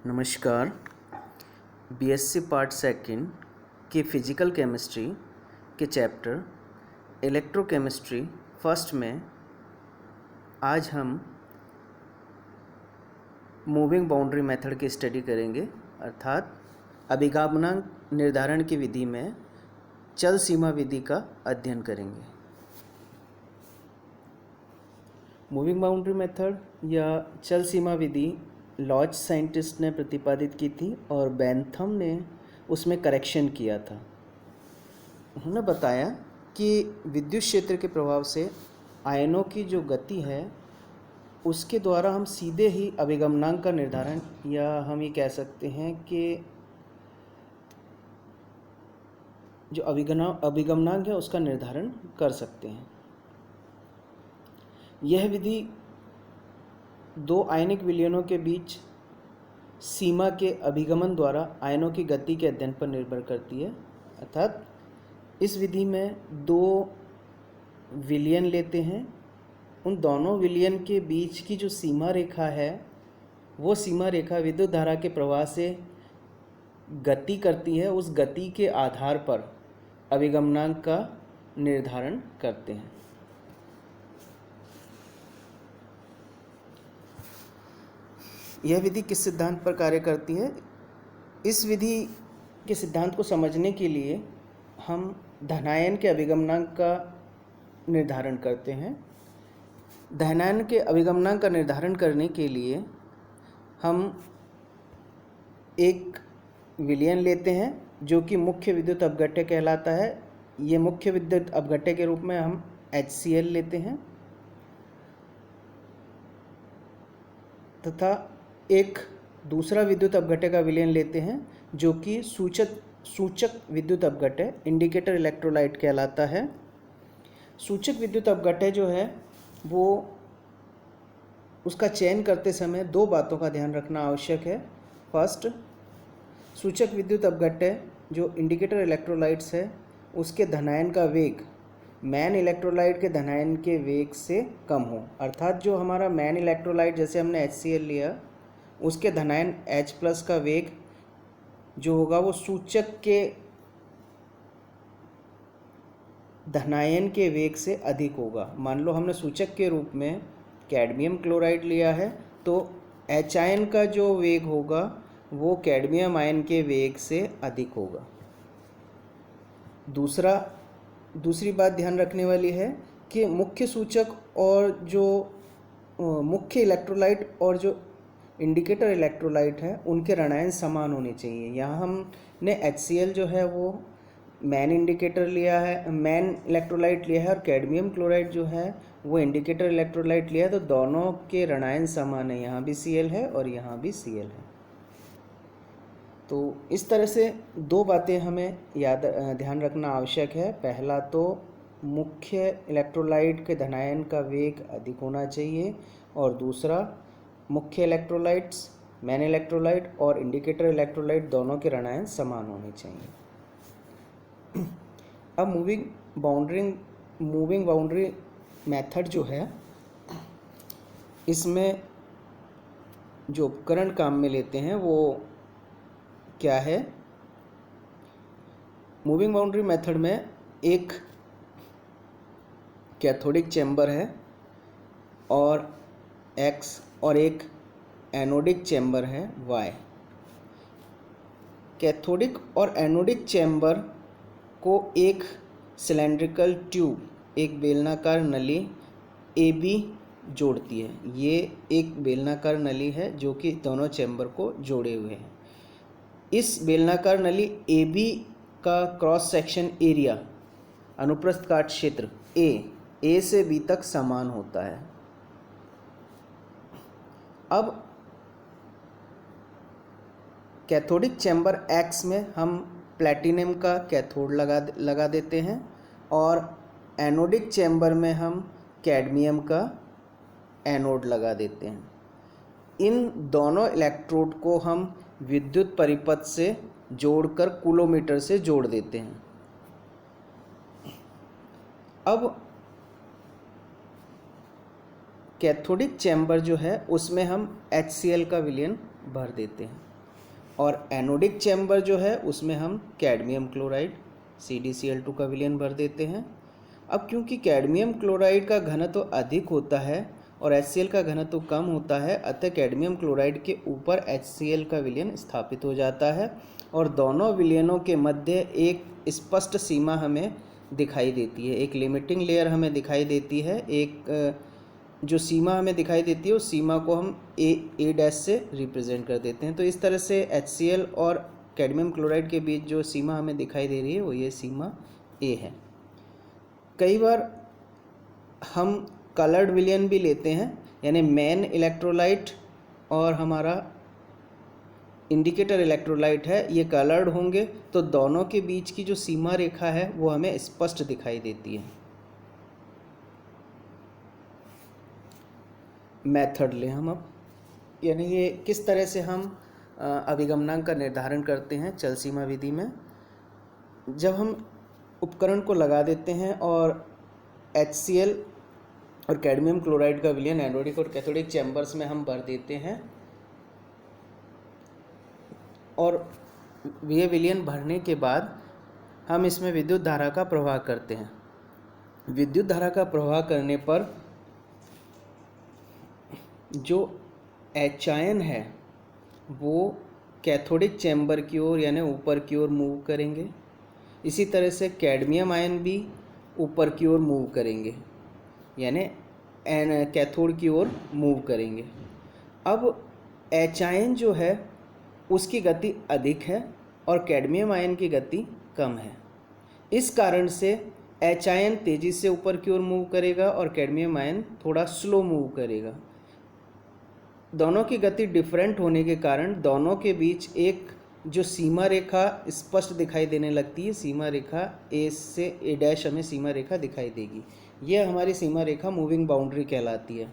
नमस्कार। BSc part second के physical chemistry के चैप्टर इलेक्ट्रोकेमिस्ट्री फर्स्ट में आज हम मूविंग बाउंड्री मेथड की स्टडी करेंगे, अर्थात अभिगामनांक निर्धारण की विधि में चल सीमा विधि का अध्ययन करेंगे। मूविंग बाउंड्री मेथड या चल सीमा विधि लॉज साइंटिस्ट ने प्रतिपादित की थी और बेंथम ने उसमें करेक्शन किया था। उन्होंने बताया कि विद्युत क्षेत्र के प्रभाव से आयनों की जो गति है उसके द्वारा हम सीधे ही अभिगमनांक का निर्धारण, या हम ये कह सकते हैं कि जो अभिगमनांक है उसका निर्धारण कर सकते हैं। यह विधि दो आयनिक विलयनों के बीच सीमा के अभिगमन द्वारा आयनों की गति के अध्ययन पर निर्भर करती है। अर्थात इस विधि में दो विलयन लेते हैं, उन दोनों विलयन के बीच की जो सीमा रेखा है वो सीमा रेखा विद्युत धारा के प्रवाह से गति करती है। उस गति के आधार पर अभिगमनांक का निर्धारण करते हैं। यह विधि किस सिद्धांत पर कार्य करती है? इस विधि के सिद्धांत को समझने के लिए हम धनायन के अभिगमनांक का निर्धारण करते हैं। धनायन के अभिगमनांक का निर्धारण करने के लिए हम एक विलयन लेते हैं जो कि मुख्य विद्युत अपघट्य कहलाता है। ये मुख्य विद्युत अपघट्य के रूप में हम HCl लेते हैं तथा एक दूसरा विद्युत अपघट्य का विलयन लेते हैं जो कि सूचक विद्युत अपघट्य इंडिकेटर इलेक्ट्रोलाइट कहलाता है। सूचक विद्युत अपघट्य जो है वो उसका चयन करते समय दो बातों का ध्यान रखना आवश्यक है। फर्स्ट, सूचक विद्युत अपघट्य जो इंडिकेटर इलेक्ट्रोलाइट्स है उसके धनायन का वेग मैन इलेक्ट्रोलाइट के धनायन के वेग से कम हो। अर्थात जो हमारा मैन इलेक्ट्रोलाइट, जैसे हमने HCl लिया, उसके धनायन H+ का वेग जो होगा वो सूचक के धनायन के वेग से अधिक होगा। मान लो हमने सूचक के रूप में कैडमियम क्लोराइड लिया है तो H आयन का जो वेग होगा वो कैडमियम आयन के वेग से अधिक होगा। दूसरी बात ध्यान रखने वाली है कि मुख्य सूचक और जो मुख्य इलेक्ट्रोलाइट और जो इंडिकेटर इलेक्ट्रोलाइट है उनके ऋणायन समान होने चाहिए। यहाँ हमने HCl जो है वो मैन इलेक्ट्रोलाइट लिया है और कैडमियम क्लोराइड जो है वो इंडिकेटर इलेक्ट्रोलाइट लिया है, तो दोनों के ऋणायन समान है। यहाँ भी Cl है और यहाँ भी Cl है। तो इस तरह से दो बातें हमें ध्यान रखना आवश्यक है। पहला तो मुख्य इलेक्ट्रोलाइट के धनायन का वेग अधिक होना चाहिए, और दूसरा मुख्य इलेक्ट्रोलाइट्स मैन इलेक्ट्रोलाइट और इंडिकेटर इलेक्ट्रोलाइट दोनों के ऋणायन समान होने चाहिए। अब मूविंग बाउंड्री मेथड जो है, इसमें जो उपकरण काम में लेते हैं वो क्या है? मूविंग बाउंड्री मेथड में एक कैथोडिक चैम्बर है और X और एक एनोडिक चैम्बर है Y। कैथोडिक और एनोडिक चैम्बर को एक सिलेंड्रिकल ट्यूब, एक बेलनाकार नली AB जोड़ती है। ये एक बेलनाकार नली है जो कि दोनों चैम्बर को जोड़े हुए है। इस बेलनाकार नली AB का क्रॉस सेक्शन एरिया, अनुप्रस्थ काट क्षेत्र A से B तक समान होता है। अब कैथोडिक चैम्बर X में हम प्लैटिनम का कैथोड लगा देते हैं और एनोडिक चैम्बर में हम कैडमियम का एनोड लगा देते हैं। इन दोनों इलेक्ट्रोड को हम विद्युत परिपथ से जोड़कर कूलोमीटर से जोड़ देते हैं। अब कैथोडिक चैम्बर जो है उसमें हम HCl का विलयन भर देते हैं। और एनोडिक चैम्बर जो है उसमें हम कैडमियम क्लोराइड CdCl2 का विलयन भर देते हैं। अब क्योंकि कैडमियम क्लोराइड का घनत्व अधिक होता है और HCl का घनत्व कम होता है, अतः कैडमियम क्लोराइड के ऊपर HCl का विलयन स्थापित हो जाता है और दोनों विलयनों के मध्य एक स्पष्ट सीमा हमें दिखाई देती है, एक लिमिटिंग लेयर हमें दिखाई देती है। एक जो सीमा हमें दिखाई देती है उस सीमा को हम ए डैश से रिप्रेजेंट कर देते हैं। तो इस तरह से HCl और कैडमियम क्लोराइड के बीच जो सीमा हमें दिखाई दे रही है वो ये सीमा ए है। कई बार हम कलर्ड विलयन भी लेते हैं, यानी मेन इलेक्ट्रोलाइट और हमारा इंडिकेटर इलेक्ट्रोलाइट है, ये कलर्ड होंगे तो दोनों के बीच की जो सीमा रेखा है वो हमें स्पष्ट दिखाई देती है। मेथड लें हम अब, यानी ये किस तरह से हम अभिगमनांक का निर्धारण करते हैं चल सीमा विधि में। जब हम उपकरण को लगा देते हैं और HCl और कैडमियम क्लोराइड का विलयन एनोडिक और कैथोडिक चैम्बर्स में हम भर देते हैं और ये विलयन भरने के बाद हम इसमें विद्युत धारा का प्रवाह करते हैं। विद्युत धारा का प्रवाह करने पर जो H आयन है वो कैथोडिक चैम्बर की ओर यानी ऊपर की ओर मूव करेंगे। इसी तरह से कैडमियम आयन भी ऊपर की ओर मूव करेंगे, यानी कैथोड की ओर मूव करेंगे। अब H आयन जो है उसकी गति अधिक है और कैडमियम आयन की गति कम है। इस कारण से H आयन तेज़ी से ऊपर की ओर मूव करेगा और कैडमियम आयन थोड़ा स्लो मूव करेगा। दोनों की गति डिफरेंट होने के कारण दोनों के बीच एक जो सीमा रेखा स्पष्ट दिखाई देने लगती है, सीमा रेखा ए से ए डैश हमें सीमा रेखा दिखाई देगी। यह हमारी सीमा रेखा मूविंग बाउंड्री कहलाती है।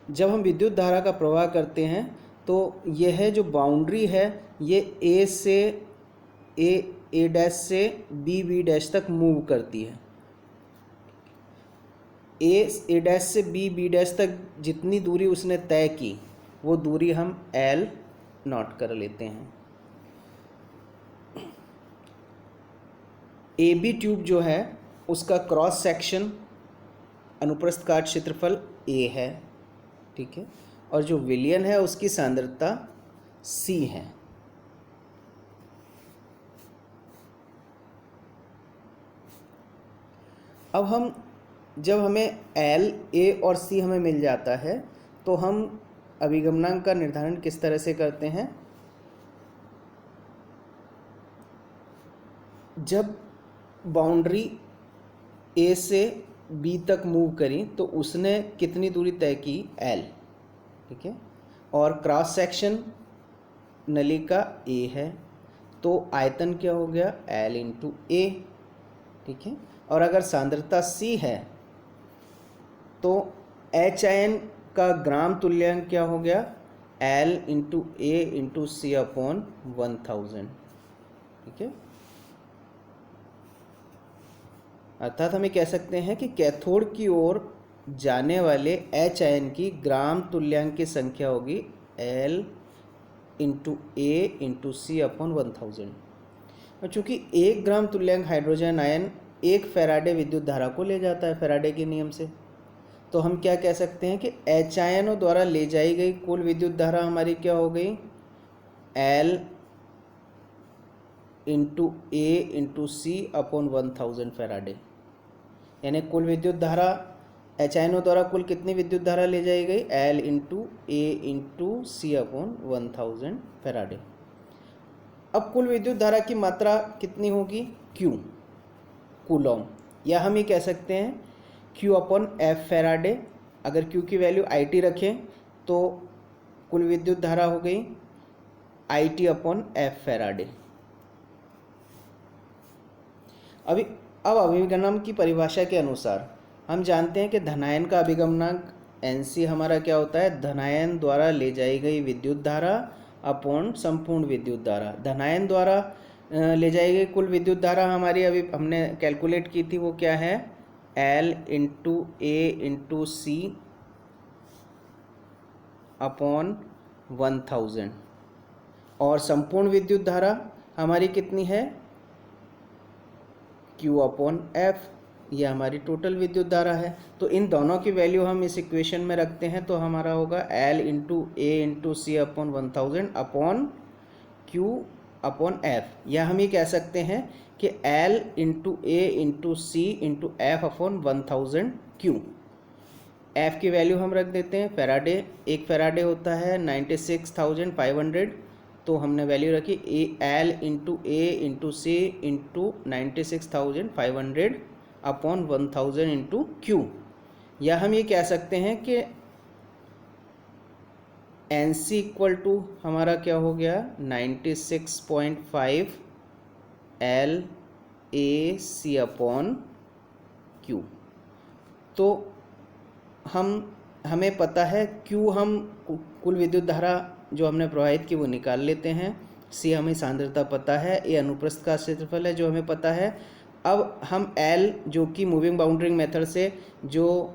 जब हम विद्युत धारा का प्रवाह करते हैं तो यह जो बाउंड्री है ये ए से ए डैश से बी डैश तक मूव करती है। ए डैश से बी डैश तक जितनी दूरी उसने तय की वो दूरी हम L नोट कर लेते हैं। AB ट्यूब जो है उसका क्रॉस सेक्शन अनुप्रस्थ काट क्षेत्रफल A है, ठीक है, और जो विलयन है उसकी सांद्रता C है। अब हम जब हमें L, A और C हमें मिल जाता है तो हम अभिगमनांक का निर्धारण किस तरह से करते हैं। जब बाउंड्री A से B तक मूव करी तो उसने कितनी दूरी तय की L, ठीक है, और क्रॉस सेक्शन नली का A है तो आयतन क्या हो गया L इंटू A, ठीक है, और अगर सांद्रता C है तो H आयन का ग्राम तुल्यांक क्या हो गया L into A into C upon 1000, ठीक है। अर्थात हमें कह सकते हैं कि कैथोड की ओर जाने वाले H आयन की ग्राम तुल्यांक की संख्या होगी L into A into C upon 1000। और चूँकि 1 ग्राम तुल्यांक हाइड्रोजन आयन 1 फैराडे विद्युत धारा को ले जाता है फैराडे के नियम से, तो हम क्या कह सकते हैं कि H आयनों द्वारा ले जाई गई कुल विद्युत धारा हमारी क्या हो गई L into A into C upon 1000 Faraday, यानी कुल विद्युत धारा H आयनों द्वारा कुल कितनी विद्युत धारा ले जाई गई L into A into C upon 1000 Faraday. अब कुल विद्युत धारा की मात्रा कितनी होगी Q, कूलॉम, या हम ये कह सकते हैं Q अपॉन F फैराडे। अगर Q की वैल्यू IT रखें तो कुल विद्युत धारा हो गई IT अपॉन F फैराडे। अब अभिगमनांक की परिभाषा के अनुसार हम जानते हैं कि धनायन का अभिगमनांक NC हमारा क्या होता है, धनायन द्वारा ले जाई गई विद्युत धारा अपॉन संपूर्ण विद्युत धारा। धनायन द्वारा ले जाई गई कुल विद्युत धारा हमारी अभी हमने कैलकुलेट की थी, वो क्या है L into A into C upon 1000, और संपूर्ण विद्युत धारा हमारी कितनी है, Q/F, ये हमारी टोटल विद्युत धारा है। तो इन दोनों की वैल्यू हम इस इक्वेशन में रखते हैं तो हमारा होगा L × A × C/1000 upon Q/F, या हम ये कह सकते हैं कि L × A × C × F/1000 Q। F की वैल्यू हम रख देते हैं फैराडे, एक फैराडे होता है 96,500, तो हमने वैल्यू रखी L × A × C × 96,500 upon 1000 × Q। या हम ये कह सकते हैं कि NC इक्वल टू हमारा क्या हो गया 96.5 LAC/Q। तो हमें पता है Q हम कुल विद्युत धारा जो हमने प्रवाहित की वो निकाल लेते हैं, C हमें सांद्रता पता है, A अनुप्रस्थ का क्षेत्रफल है जो हमें पता है। अब हम L जो कि मूविंग बाउंड्री मेथड से जो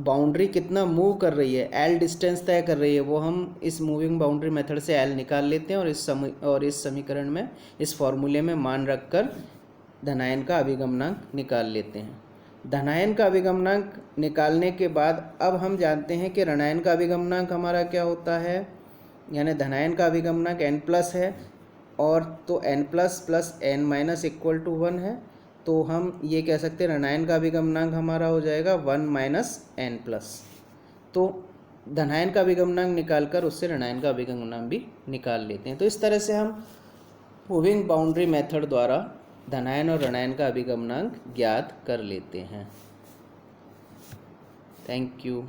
बाउंड्री कितना मूव कर रही है, L डिस्टेंस तय कर रही है, वो हम इस मूविंग बाउंड्री मेथड से L निकाल लेते हैं और इस समीकरण में इस फॉर्मूले में मान रखकर धनायन का अभिगमनांक निकाल लेते हैं। धनायन का अभिगमनांक निकालने के बाद अब हम जानते हैं कि ऋणायन का अभिगमनांक हमारा क्या होता है, यानी धनायन का अभिगमनांक n+ है, और तो n+ + n- इक्वल टू 1 है। तो हम ये कह सकते हैं ऋणायन का अभिगमनांक हमारा हो जाएगा 1 - n+। तो धनायन का अभिगमनांक निकालकर उससे ऋणायन का अभिगमनांक भी निकाल लेते हैं। तो इस तरह से हम मूविंग बाउंड्री मेथड द्वारा धनायन और ऋणायन का अभिगमनांक ज्ञात कर लेते हैं। Thank you.